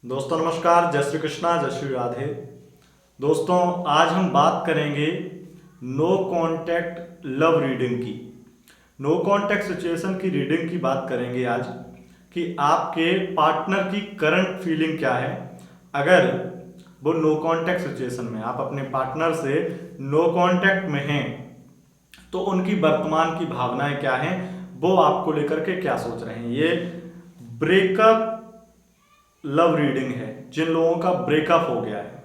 दोस्तों नमस्कार, जय श्री कृष्णा, जय श्री राधे। दोस्तों आज हम बात करेंगे नो कांटेक्ट लव रीडिंग की। नो कांटेक्ट सिचुएशन की रीडिंग की बात करेंगे आज कि आपके पार्टनर की करंट फीलिंग क्या है। अगर वो नो कांटेक्ट सिचुएशन में, आप अपने पार्टनर से नो कांटेक्ट में हैं, तो उनकी वर्तमान की भावनाएं क्या हैं, वो आपको लेकर के क्या सोच रहे हैं। ये ब्रेकअप लव रीडिंग है। जिन लोगों का ब्रेकअप हो गया है,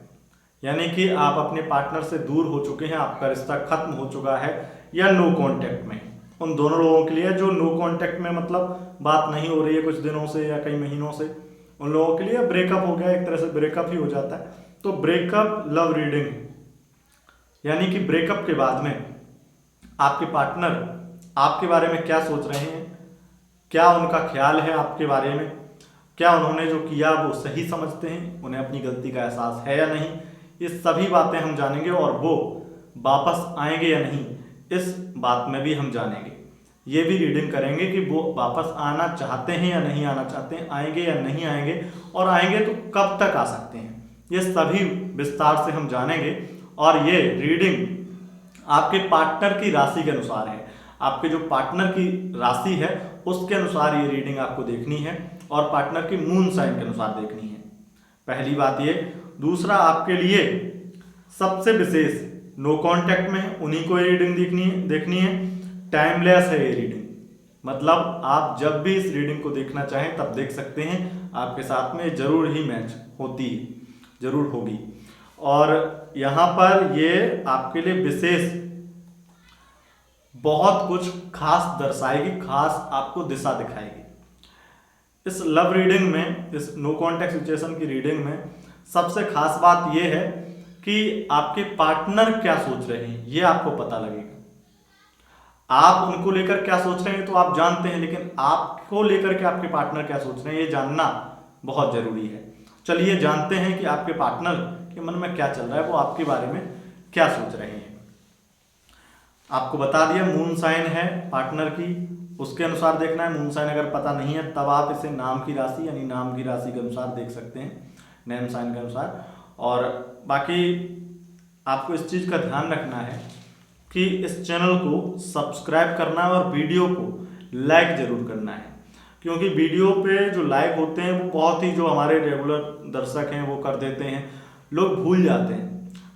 यानी कि आप अपने पार्टनर से दूर हो चुके हैं, आपका रिश्ता खत्म हो चुका है या नो कांटेक्ट में, उन दोनों लोगों के लिए जो नो कांटेक्ट में मतलब बात नहीं हो रही है कुछ दिनों से या कई महीनों से, उन लोगों के लिए ब्रेकअप हो गया, एक तरह से ब्रेकअप ही हो जाता है। तो ब्रेकअप लव रीडिंग यानी कि ब्रेकअप के बाद में आपके पार्टनर आपके बारे में क्या सोच रहे हैं, क्या उनका ख्याल है आपके बारे में, क्या उन्होंने जो किया वो सही समझते हैं, उन्हें अपनी गलती का एहसास है या नहीं, ये सभी बातें हम जानेंगे। और वो वापस आएंगे या नहीं, इस बात में भी हम जानेंगे। ये भी रीडिंग करेंगे कि वो वापस आना चाहते हैं या नहीं आना चाहते हैं, आएंगे या नहीं आएंगे, और आएंगे तो कब तक आ सकते हैं, ये सभी विस्तार से हम जानेंगे। और ये रीडिंग आपके पार्टनर की राशि के अनुसार है। आपके जो पार्टनर की राशि है उसके अनुसार ये रीडिंग आपको देखनी है, और पार्टनर की मून साइन के अनुसार देखनी है। पहली बात ये। दूसरा, आपके लिए सबसे विशेष नो कांटेक्ट में उन्हीं को ये रीडिंग देखनी है। टाइमलेस है ये रीडिंग, मतलब आप जब भी इस रीडिंग को देखना चाहें तब देख सकते हैं। आपके साथ में जरूर ही मैच होती है, जरूर होगी। और यहाँ पर ये आपके लिए विशेष बहुत कुछ खास दर्शाएगी, खास आपको दिशा दिखाएगी। इस लव रीडिंग में, इस नो कांटेक्ट सिचुएशन की रीडिंग में सबसे खास बात यह है कि आपके पार्टनर क्या सोच रहे हैं ये आपको पता लगेगा। आप उनको लेकर क्या सोच रहे हैं तो आप जानते हैं, लेकिन आपको लेकर के आपके पार्टनर क्या सोच रहे हैं ये जानना बहुत जरूरी है। चलिए जानते हैं कि आपके पार्टनर के मन में क्या चल रहा है, वो आपके बारे में क्या सोच रहे हैं। आपको बता दिया मून साइन है पार्टनर की, उसके अनुसार देखना है। मून साइन अगर पता नहीं है तब आप इसे नाम की राशि यानी नाम की राशि के अनुसार देख सकते हैं, नेम साइन के अनुसार। और बाकी आपको इस चीज़ का ध्यान रखना है कि इस चैनल को सब्सक्राइब करना है और वीडियो को लाइक जरूर करना है, क्योंकि वीडियो पे जो लाइक होते हैं वो बहुत ही, जो हमारे रेगुलर दर्शक हैं वो कर देते हैं, लोग भूल जाते हैं।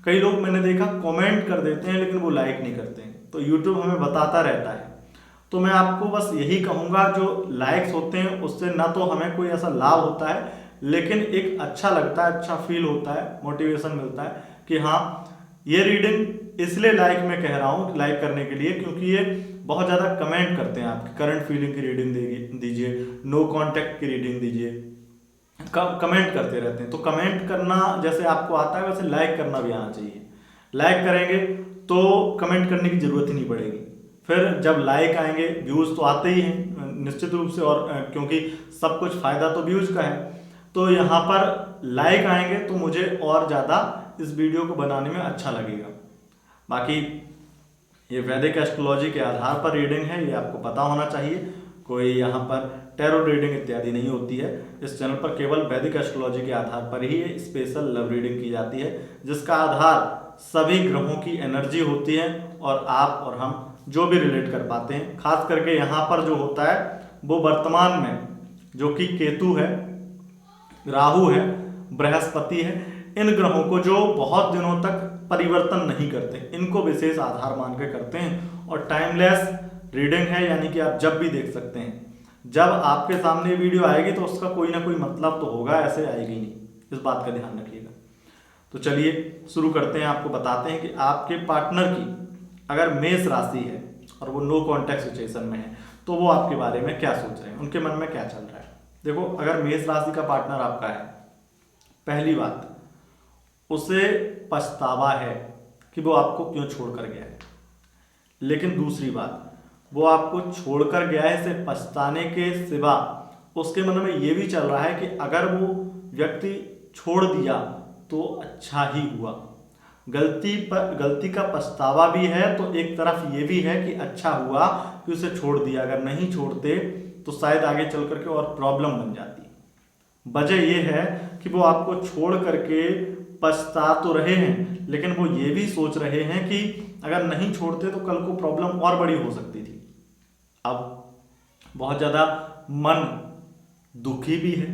कई लोग मैंने देखा कमेंट कर देते हैं लेकिन वो लाइक नहीं करते हैं, तो यूट्यूब हमें बताता रहता है। तो मैं आपको बस यही कहूँगा, जो लाइक्स होते हैं उससे ना तो हमें कोई ऐसा लाभ होता है, लेकिन एक अच्छा लगता है, अच्छा फील होता है, मोटिवेशन मिलता है कि हाँ ये रीडिंग इसलिए लाइक मैं कह रहा हूँ, लाइक करने के लिए, क्योंकि ये बहुत ज़्यादा कमेंट करते हैं। आपकी करंट फीलिंग की रीडिंग दीजिए, नो कांटेक्ट की रीडिंग दीजिए, कमेंट करते रहते हैं। तो कमेंट करना जैसे आपको आता है वैसे लाइक करना भी आना चाहिए। लाइक करेंगे तो कमेंट करने की जरूरत ही नहीं पड़ेगी। फिर जब लाइक आएंगे व्यूज़ तो आते ही हैं निश्चित रूप से, और क्योंकि सब कुछ फ़ायदा तो व्यूज़ का है, तो यहाँ पर लाइक आएंगे तो मुझे और ज़्यादा इस वीडियो को बनाने में अच्छा लगेगा। बाकी ये वैदिक एस्ट्रोलॉजी के आधार पर रीडिंग है, ये आपको पता होना चाहिए। कोई यहाँ पर टैरो रीडिंग इत्यादि नहीं होती है। इस चैनल पर केवल वैदिक एस्ट्रोलॉजी के आधार पर ही स्पेशल लव रीडिंग की जाती है, जिसका आधार सभी ग्रहों की एनर्जी होती है और आप और हम जो भी रिलेट कर पाते हैं। खास करके यहाँ पर जो होता है वो वर्तमान में जो कि केतु है, राहु है, बृहस्पति है, इन ग्रहों को जो बहुत दिनों तक परिवर्तन नहीं करते, इनको विशेष आधार मान के करते हैं। और टाइमलेस रीडिंग है, यानी कि आप जब भी देख सकते हैं। जब आपके सामने वीडियो आएगी तो उसका कोई ना कोई मतलब तो होगा, ऐसे आएगी नहीं, इस बात का ध्यान रखिएगा। तो चलिए शुरू करते हैं। आपको बताते हैं कि आपके पार्टनर की अगर मेष राशि है और वो नो कांटेक्ट सिचुएशन में है तो वो आपके बारे में क्या सोच रहे हैं, उनके मन में क्या चल रहा है। देखो, अगर मेष राशि का पार्टनर आपका है, पहली बात, उसे पछतावा है कि वो आपको क्यों छोड़कर गया है। लेकिन दूसरी बात, वो आपको छोड़कर गया है, इसे पछताने के सिवा उसके मन में ये भी चल रहा है कि अगर वो व्यक्ति छोड़ दिया तो अच्छा ही हुआ। गलती का पछतावा भी है, तो एक तरफ ये भी है कि अच्छा हुआ कि उसे छोड़ दिया। अगर नहीं छोड़ते तो शायद आगे चल करके और प्रॉब्लम बन जाती। वजह यह है कि वो आपको छोड़ करके पछता तो रहे हैं, लेकिन वो ये भी सोच रहे हैं कि अगर नहीं छोड़ते तो कल को प्रॉब्लम और बड़ी हो सकती थी। अब बहुत ज़्यादा मन दुखी भी है,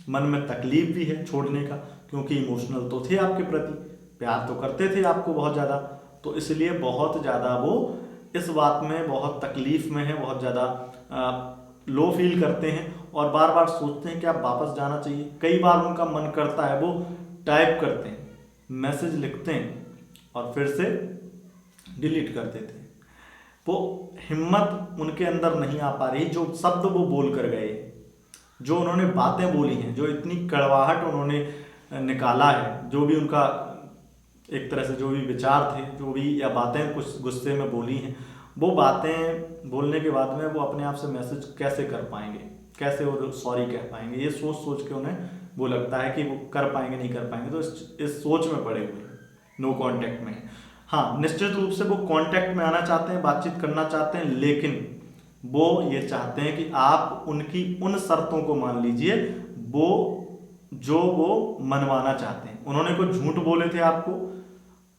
मन में तकलीफ भी है छोड़ने का, क्योंकि इमोशनल तो थे आपके प्रति, प्यार तो करते थे आपको बहुत ज़्यादा, तो इसलिए बहुत ज़्यादा वो इस बात में बहुत तकलीफ में है, बहुत ज़्यादा लो फील करते हैं और बार बार सोचते हैं कि आप वापस जाना चाहिए। कई बार उनका मन करता है वो टाइप करते हैं, मैसेज लिखते हैं और फिर से डिलीट कर देते हैं। वो हिम्मत उनके अंदर नहीं आ पा रही, जो शब्द वो बोल कर गए, जो उन्होंने बातें बोली हैं, जो इतनी कड़वाहट उन्होंने निकाला है, जो भी उनका एक तरह से जो भी विचार थे, जो भी या बातें कुछ गुस्से में बोली हैं, वो बातें बोलने के बाद में वो अपने आप से मैसेज कैसे कर पाएंगे, कैसे वो सॉरी कह पाएंगे, ये सोच सोच के उन्हें वो लगता है कि वो कर पाएंगे नहीं कर पाएंगे, तो इस सोच में पड़े हुए नो कांटेक्ट में। हाँ, निश्चित रूप से वो कांटेक्ट में आना चाहते हैं, बातचीत करना चाहते हैं, लेकिन वो ये चाहते हैं कि आप उनकी उन शर्तों को मान लीजिए वो जो वो मनवाना चाहते हैं। उन्होंने कुछ झूठ बोले थे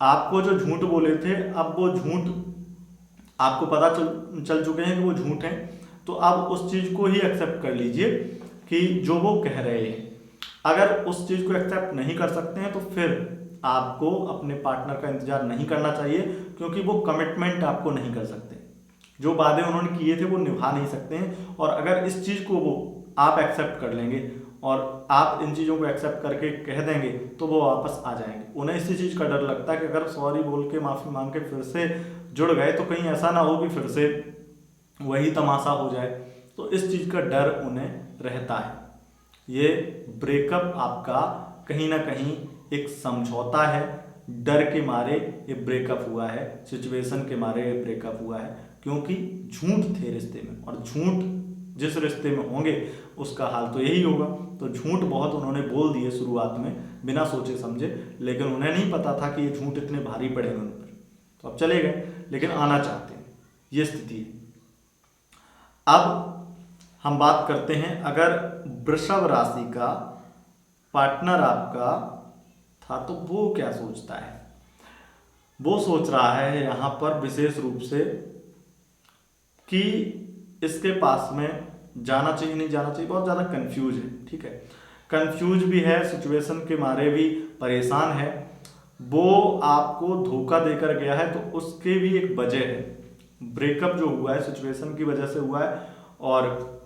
आपको जो झूठ बोले थे, अब वो झूठ आपको पता चल चुके हैं कि वो झूठ हैं, तो अब उस चीज़ को ही एक्सेप्ट कर लीजिए कि जो वो कह रहे हैं। अगर उस चीज़ को एक्सेप्ट नहीं कर सकते हैं तो फिर आपको अपने पार्टनर का इंतजार नहीं करना चाहिए, क्योंकि वो कमिटमेंट आपको नहीं कर सकते, जो वादे उन्होंने किए थे वो निभा नहीं सकते हैं। और अगर इस चीज़ को वो आप एक्सेप्ट कर लेंगे और आप इन चीज़ों को एक्सेप्ट करके कह देंगे तो वो वापस आ जाएंगे। उन्हें इसी चीज़ का डर लगता है कि अगर सॉरी बोल के माफ़ी मांग के फिर से जुड़ गए तो कहीं ऐसा ना हो कि फिर से वही तमाशा हो जाए, तो इस चीज़ का डर उन्हें रहता है। ये ब्रेकअप आपका कहीं ना कहीं एक समझौता है, डर के मारे ये ब्रेकअप हुआ है, सिचुएशन के मारे ये ब्रेकअप हुआ है, क्योंकि झूठ थे रिश्ते में, और झूठ जिस रिश्ते में होंगे उसका हाल तो यही होगा। तो झूठ बहुत उन्होंने बोल दिए शुरुआत में बिना सोचे समझे, लेकिन उन्हें नहीं पता था कि ये झूठ इतने भारी पड़ेंगे उन पर, तो अब चले गए, लेकिन आना चाहते हैं, ये स्थिति है। अब हम बात करते हैं, अगर वृषभ राशि का पार्टनर आपका था तो वो क्या सोचता है। वो सोच रहा है यहाँ पर विशेष रूप से कि इसके पास में जाना चाहिए नहीं जाना चाहिए, बहुत ज़्यादा कंफ्यूज है। ठीक है, कंफ्यूज भी है, सिचुएशन के मारे भी परेशान है। वो आपको धोखा देकर गया है तो उसके भी एक वजह है। ब्रेकअप जो हुआ है सिचुएशन की वजह से हुआ है, और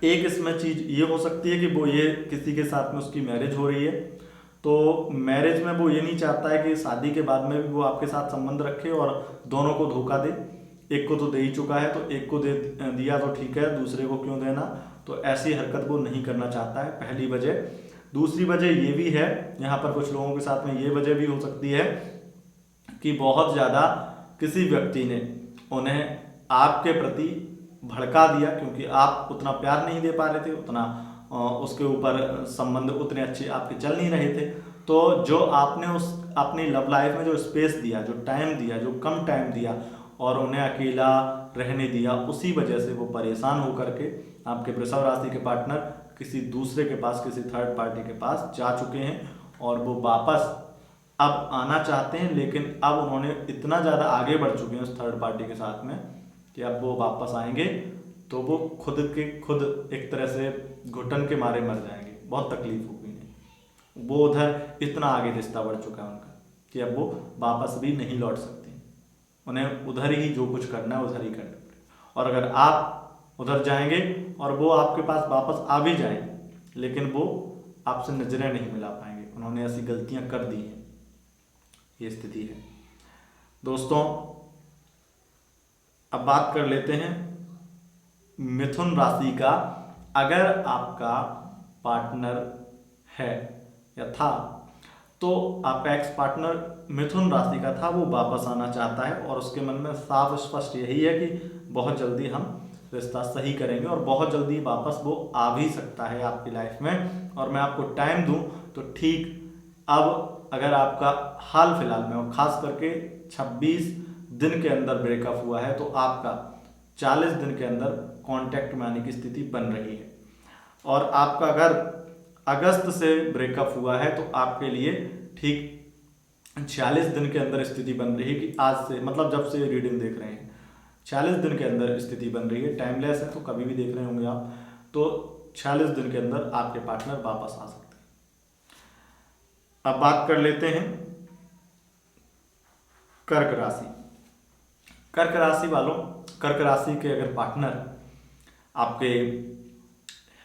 एक इसमें चीज़ ये हो सकती है कि वो ये किसी के साथ में उसकी मैरिज हो रही है, तो मैरिज में वो ये नहीं चाहता है कि शादी के बाद में भी वो आपके साथ संबंध रखे और दोनों को धोखा दे। एक को तो दे ही चुका है, तो एक को दे दिया तो ठीक है, दूसरे को क्यों देना, तो ऐसी हरकत वो नहीं करना चाहता है, पहली वजह। दूसरी वजह ये भी है, यहाँ पर कुछ लोगों के साथ में ये वजह भी हो सकती है कि बहुत ज़्यादा किसी व्यक्ति ने उन्हें आपके प्रति भड़का दिया, क्योंकि आप उतना प्यार नहीं दे पा रहे थे, उतना उसके ऊपर संबंध उतने अच्छे आपके चल नहीं रहे थे। तो जो आपने उस अपनी लव लाइफ में जो स्पेस दिया, जो टाइम दिया, जो कम टाइम दिया और उन्हें अकेला रहने दिया, उसी वजह से वो परेशान होकर के आपके वृषभ राशि के पार्टनर किसी दूसरे के पास, किसी थर्ड पार्टी के पास जा चुके हैं, और वो वापस अब आना चाहते हैं, लेकिन अब उन्होंने इतना ज़्यादा आगे बढ़ चुके हैं उस थर्ड पार्टी के साथ में कि अब वो वापस आएंगे तो वो खुद एक तरह से घुटन के मारे मर जाएंगे, बहुत तकलीफ होगी उन्हें। वो उधर इतना आगे रिश्ता बढ़ चुका है उनका कि अब वो वापस भी नहीं लौट सकते, उन्हें उधर ही जो कुछ करना है उधर ही करना पड़ेगा। और अगर आप उधर जाएंगे और वो आपके पास वापस आ भी जाए, लेकिन वो आपसे नजरें नहीं मिला पाएंगे, उन्होंने ऐसी गलतियां कर दी हैं, ये स्थिति है। दोस्तों, अब बात कर लेते हैं मिथुन राशि का। अगर आपका पार्टनर है या था, तो आपका एक्स पार्टनर मिथुन राशि का था, वो वापस आना चाहता है और उसके मन में साफ स्पष्ट यही है कि बहुत जल्दी हम रिश्ता सही करेंगे और बहुत जल्दी वापस वो आ भी सकता है आपकी लाइफ में। और मैं आपको टाइम दूं तो ठीक अब अगर आपका हाल फिलहाल में, और ख़ास करके 26 दिन के अंदर ब्रेकअप हुआ है, तो आपका 40 दिन के अंदर कांटेक्ट में आने की स्थिति बन रही है। और आपका अगर अगस्त से ब्रेकअप हुआ है तो आपके लिए ठीक 46 दिन के अंदर स्थिति बन रही है कि आज से, मतलब जब से रीडिंग देख रहे हैं 46 दिन के अंदर स्थिति बन रही है। टाइमलेस है तो कभी भी देख रहे होंगे आप, तो 46 दिन के अंदर आपके पार्टनर वापस आ सकते हैं। अब बात कर लेते हैं कर्क राशि। कर्क राशि वालों, कर्क राशि के अगर पार्टनर आपके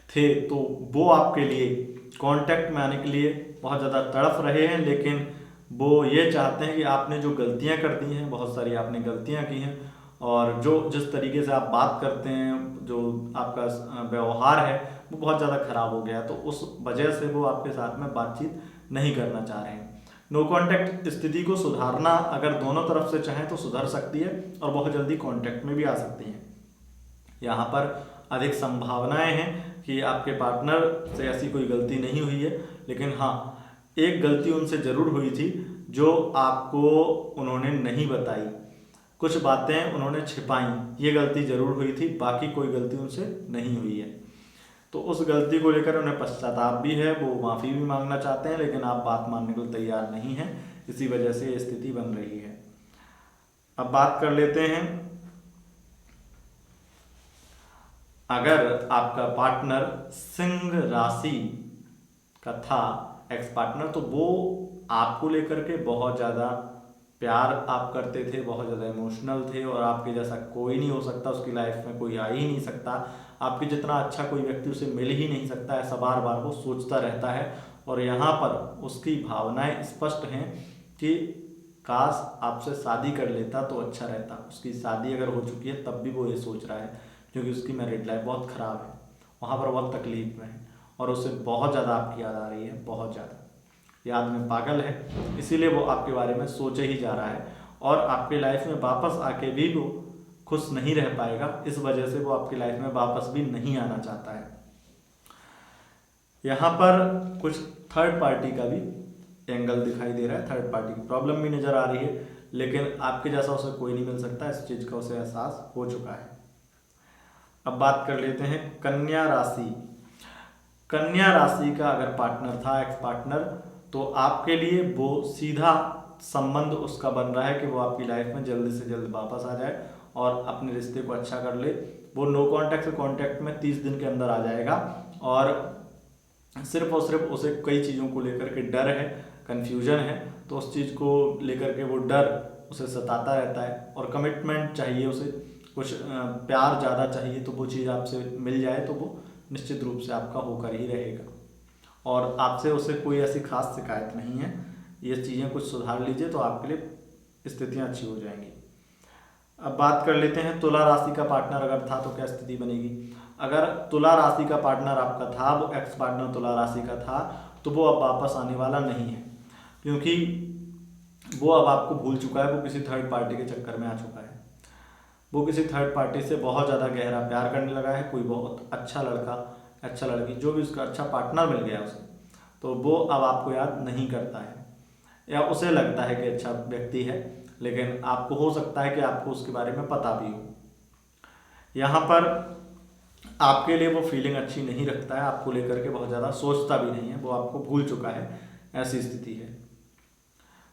थे तो वो आपके लिए कांटेक्ट में आने के लिए बहुत ज़्यादा तड़प रहे हैं, लेकिन वो ये चाहते हैं कि आपने जो गलतियां कर दी हैं, बहुत सारी आपने गलतियां की हैं, और जो जिस तरीके से आप बात करते हैं, जो आपका व्यवहार है वो बहुत ज़्यादा खराब हो गया, तो उस वजह से वो आपके साथ में बातचीत नहीं करना चाह रहे हैं। नो कांटेक्ट स्थिति को सुधारना अगर दोनों तरफ से चाहें तो सुधर सकती है और बहुत जल्दी कांटेक्ट में भी आ सकती हैं। यहाँ पर अधिक संभावनाएं हैं कि आपके पार्टनर से ऐसी कोई गलती नहीं हुई है, लेकिन हाँ, एक गलती उनसे ज़रूर हुई थी जो आपको उन्होंने नहीं बताई, कुछ बातें उन्होंने छिपाई, ये गलती ज़रूर हुई थी, बाकी कोई गलती उनसे नहीं हुई है। तो उस गलती को लेकर उन्हें पश्चाताप भी है, वो माफ़ी भी मांगना चाहते हैं, लेकिन आप बात मानने को तैयार नहीं हैं, इसी वजह से ये स्थिति बन रही है। अब बात कर लेते हैं, अगर आपका पार्टनर सिंह राशि का था एक्स पार्टनर, तो वो आपको लेकर के बहुत ज़्यादा प्यार आप करते थे, बहुत ज़्यादा इमोशनल थे, और आपके जैसा कोई नहीं हो सकता, उसकी लाइफ में कोई आ ही नहीं सकता, आपके जितना अच्छा कोई व्यक्ति उसे मिल ही नहीं सकता, ऐसा बार बार वो सोचता रहता है। और यहाँ पर उसकी भावनाएं स्पष्ट हैं कि काश आपसे शादी कर लेता तो अच्छा रहता। उसकी शादी अगर हो चुकी है तब भी वो ये सोच रहा है, क्योंकि उसकी मैरिड लाइफ बहुत ख़राब है, वहाँ पर बहुत तकलीफ में है, और उसे बहुत ज़्यादा आपकी याद आ रही है, बहुत ज़्यादा याद में पागल है, इसीलिए वो आपके बारे में सोचे ही जा रहा है, और आपकी लाइफ में वापस आके भी वो खुश नहीं रह पाएगा, इस वजह से वो आपकी लाइफ में वापस भी नहीं आना चाहता है। यहाँ पर कुछ थर्ड पार्टी का भी एंगल दिखाई दे रहा है, थर्ड पार्टी की प्रॉब्लम भी नज़र आ रही है, लेकिन आपके जैसा उसे कोई नहीं मिल सकता, इस चीज़ का उसे एहसास हो चुका है। अब बात कर लेते हैं कन्या राशि। कन्या राशि का अगर पार्टनर था एक्स पार्टनर, तो आपके लिए वो सीधा संबंध उसका बन रहा है कि वो आपकी लाइफ में जल्दी से जल्द वापस आ जाए और अपने रिश्ते को अच्छा कर ले। वो नो कांटेक्ट से कांटेक्ट में 30 दिन के अंदर आ जाएगा, और सिर्फ और सिर्फ उसे कई चीज़ों को लेकर के डर है, कन्फ्यूजन है, तो उस चीज़ को लेकर के वो डर उसे सताता रहता है, और कमिटमेंट चाहिए उसे, कुछ प्यार ज़्यादा चाहिए, तो वो चीज़ आपसे मिल जाए तो वो निश्चित रूप से आपका होकर ही रहेगा, और आपसे उसे कोई ऐसी खास शिकायत नहीं है। ये चीज़ें कुछ सुधार लीजिए तो आपके लिए स्थितियाँ अच्छी हो जाएंगी। अब बात कर लेते हैं तुला राशि का पार्टनर अगर था तो क्या स्थिति बनेगी। अगर तुला राशि का पार्टनर आपका था, वो एक्स पार्टनर तुला राशि का था, तो वो अब वापस आने वाला नहीं है, क्योंकि वो अब आपको भूल चुका है, वो किसी थर्ड पार्टी के चक्कर में आ चुका है, वो किसी थर्ड पार्टी से बहुत ज़्यादा गहरा प्यार करने लगा है। कोई बहुत अच्छा लड़का, अच्छा लड़की, जो भी उसका अच्छा पार्टनर मिल गया उसे, तो वो अब आपको याद नहीं करता है, या उसे लगता है कि अच्छा व्यक्ति है, लेकिन आपको हो सकता है कि आपको उसके बारे में पता भी हो। यहाँ पर आपके लिए वो फीलिंग अच्छी नहीं रखता है, आपको लेकर के बहुत ज़्यादा सोचता भी नहीं है, वो आपको भूल चुका है, ऐसी स्थिति है।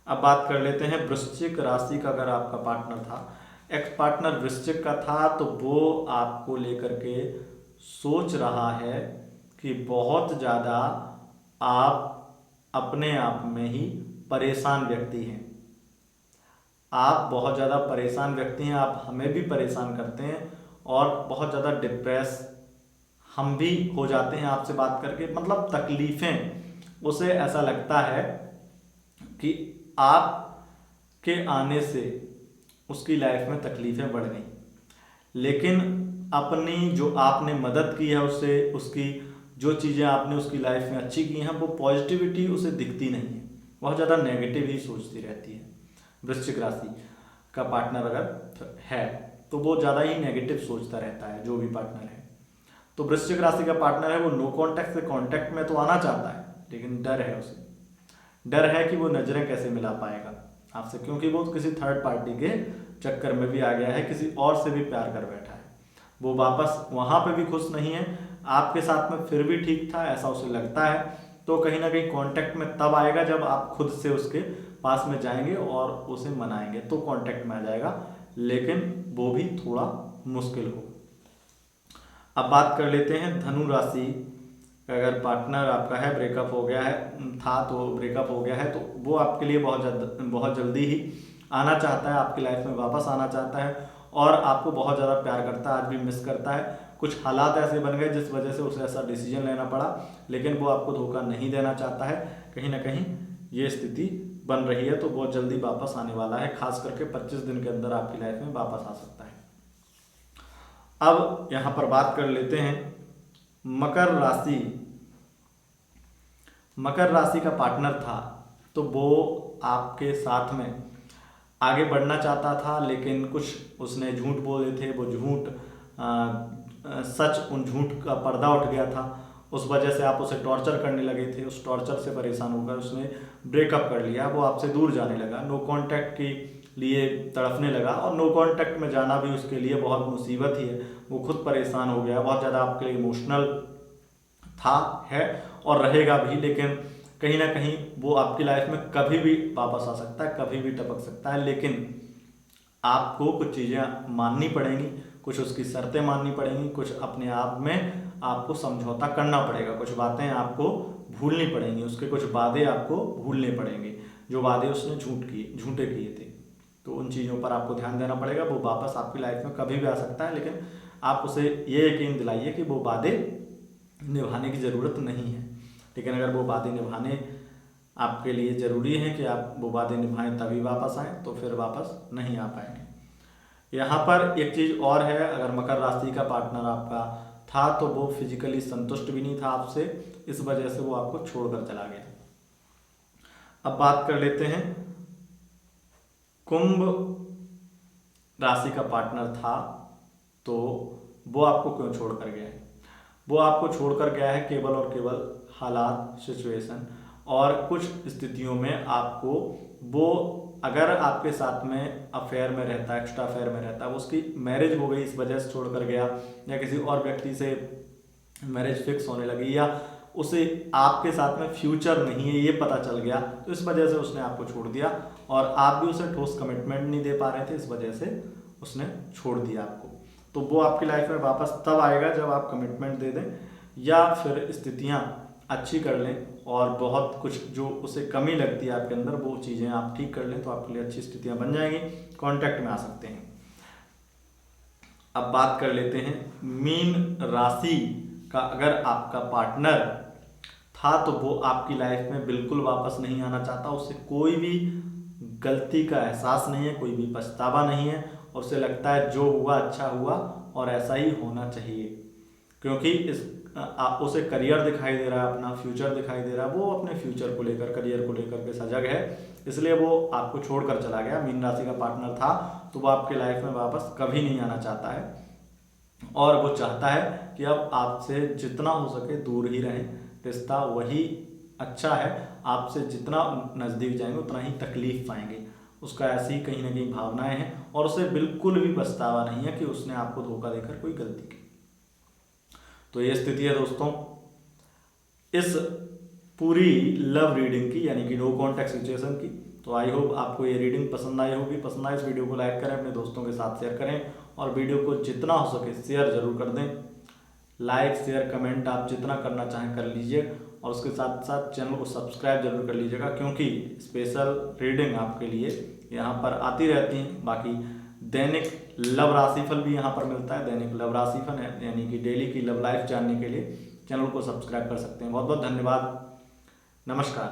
अब बात कर लेते हैं वृश्चिक राशि का अगर आपका पार्टनर था, एक्स पार्टनर वृश्चिक का था, तो वो आपको लेकर के सोच रहा है कि बहुत ज़्यादा आप अपने आप में ही परेशान व्यक्ति हैं, आप बहुत ज़्यादा परेशान व्यक्ति हैं, आप हमें भी परेशान करते हैं, और बहुत ज़्यादा डिप्रेस हम भी हो जाते हैं आपसे बात करके, मतलब तकलीफ़ें, उसे ऐसा लगता है कि आप के आने से उसकी लाइफ में तकलीफ़ें बढ़ गई, लेकिन अपनी जो आपने मदद की है उससे, उसकी जो चीज़ें आपने उसकी लाइफ में अच्छी की हैं, वो पॉजिटिविटी उसे दिखती नहीं है, बहुत ज़्यादा नेगेटिव ही सोचती रहती है। वृश्चिक राशि का पार्टनर अगर है तो वो ज़्यादा ही नेगेटिव सोचता रहता है, जो भी पार्टनर है। तो वृश्चिक राशि का पार्टनर है, वो नो कांटेक्ट से कांटेक्ट में तो आना चाहता है, लेकिन डर है उसे, डर है कि वो नज़रें कैसे मिला पाएगा आपसे, क्योंकि वो किसी थर्ड पार्टी के चक्कर में भी आ गया है, किसी और से भी प्यार कर बैठा है, वो वापस वहाँ पे भी खुश नहीं है, आपके साथ में फिर भी ठीक था, ऐसा उसे लगता है, तो कहीं ना कहीं कांटेक्ट में तब आएगा जब आप खुद से उसके पास में जाएंगे और उसे मनाएंगे, तो कांटेक्ट में आ जाएगा, लेकिन वो भी थोड़ा मुश्किल हो। अब बात कर लेते हैं धनु राशि। अगर पार्टनर आपका है, ब्रेकअप हो गया है, था तो ब्रेकअप हो गया है, तो वो आपके लिए बहुत जल्दी ही आना चाहता है, आपकी लाइफ में वापस आना चाहता है और आपको बहुत ज़्यादा प्यार करता है, आज भी मिस करता है। कुछ हालात ऐसे बन गए जिस वजह से उसे ऐसा डिसीजन लेना पड़ा, लेकिन वो आपको धोखा नहीं देना चाहता है। कहीं ना कहीं ये स्थिति बन रही है, तो बहुत जल्दी वापस आने वाला है, खास करके 25 दिन के अंदर आपकी लाइफ में वापस आ सकता है। अब यहाँ पर बात कर लेते हैं मकर राशि। मकर राशि का पार्टनर था, तो वो आपके साथ में आगे बढ़ना चाहता था, लेकिन कुछ उसने झूठ बोले थे, वो झूठ सच, उन झूठ का पर्दा उठ गया था, उस वजह से आप उसे टॉर्चर करने लगे थे। उस टॉर्चर से परेशान होकर उसने ब्रेकअप कर लिया, वो आपसे दूर जाने लगा, नो कांटेक्ट के लिए तड़फने लगा, और नो कांटेक्ट में जाना भी उसके लिए बहुत मुसीबत ही है। वो खुद परेशान हो गया, बहुत ज़्यादा आपके लिए इमोशनल था, है और रहेगा भी, लेकिन कहीं ना कहीं वो आपकी लाइफ में कभी भी वापस आ सकता है, कभी भी टपक सकता है, लेकिन आपको कुछ चीज़ें माननी पड़ेंगी, कुछ उसकी शर्तें माननी पड़ेंगी, कुछ अपने आप में आपको समझौता करना पड़ेगा, कुछ बातें आपको भूलनी पड़ेंगी, उसके कुछ वादे आपको भूलने पड़ेंगे, जो वादे उसने झूठे किए थे। तो उन चीज़ों पर आपको ध्यान देना पड़ेगा। वो वापस आपकी लाइफ में कभी भी आ सकता है, लेकिन आप उसे ये यकीन दिलाइए कि वो वादे निभाने की ज़रूरत नहीं है। लेकिन अगर वो वादे निभाने आपके लिए ज़रूरी है कि आप वो वादे निभाएं तभी वापस आएँ, तो फिर वापस नहीं आ पाएंगे। यहाँ पर एक चीज़ और है, अगर मकर राशि का पार्टनर आपका था तो वो फिजिकली संतुष्ट भी नहीं था आपसे, इस वजह से वो आपको छोड़कर चला गया। अब बात कर लेते हैं कुंभ राशि का पार्टनर था, तो वो आपको क्यों छोड़कर गया है? वो आपको छोड़कर गया है केवल और केवल हालात, सिचुएशन और कुछ स्थितियों में आपको, वो अगर आपके साथ में अफेयर में रहता, एक्स्ट्रा अफेयर में रहता, उसकी मैरिज हो गई इस वजह से छोड़कर गया, या किसी और व्यक्ति से मैरिज फिक्स होने लगी, या उसे आपके साथ में फ्यूचर नहीं है ये पता चल गया, तो इस वजह से उसने आपको छोड़ दिया, और आप भी उसे ठोस कमिटमेंट नहीं दे पा रहे थे, इस वजह से उसने छोड़ दिया आपको। तो वो आपकी लाइफ में वापस तब आएगा जब आप कमिटमेंट दे दें, या फिर स्थितियाँ अच्छी कर लें, और बहुत कुछ जो उसे कमी लगती है आपके अंदर वो चीज़ें आप ठीक कर लें, तो आपके लिए अच्छी स्थितियाँ बन जाएंगी, कांटेक्ट में आ सकते हैं। अब बात कर लेते हैं मीन राशि का। अगर आपका पार्टनर था तो वो आपकी लाइफ में बिल्कुल वापस नहीं आना चाहता, उसे कोई भी गलती का एहसास नहीं है, कोई भी पछतावा नहीं है, और उसे लगता है जो हुआ अच्छा हुआ और ऐसा ही होना चाहिए, क्योंकि उसे करियर दिखाई दे रहा है, अपना फ्यूचर दिखाई दे रहा है, वो अपने फ्यूचर को लेकर, करियर को लेकर के सजग है, इसलिए वो आपको छोड़कर चला गया। मीन राशि का पार्टनर था तो वो आपके लाइफ में वापस कभी नहीं आना चाहता है, और वो चाहता है कि अब आपसे जितना हो सके दूर ही रहें, रिश्ता वही अच्छा है, आपसे जितना नज़दीक जाएंगे उतना ही तकलीफ पाएंगे, उसका ऐसी ही कहीं ना कहीं भावनाएं हैं, और उसे बिल्कुल भी पछतावा नहीं है कि उसने आपको धोखा देकर कोई गलती की। तो ये स्थिति है दोस्तों इस पूरी लव रीडिंग की, यानी कि नो कॉन्टैक्ट सिचुएशन की। तो आई होप आपको ये रीडिंग पसंद आई होगी। पसंद आए इस वीडियो को लाइक करें, अपने दोस्तों के साथ शेयर करें, और वीडियो को जितना हो सके शेयर जरूर कर दें। लाइक, शेयर, कमेंट आप जितना करना चाहें कर लीजिए, और उसके साथ साथ चैनल को सब्सक्राइब जरूर कर लीजिएगा, क्योंकि स्पेशल रीडिंग आपके लिए यहाँ पर आती रहती हैं। बाकी दैनिक लव राशिफल भी यहाँ पर मिलता है, दैनिक लव राशिफल है, यानी कि डेली की लव लाइफ जानने के लिए चैनल को सब्सक्राइब कर सकते हैं। बहुत बहुत धन्यवाद, नमस्कार।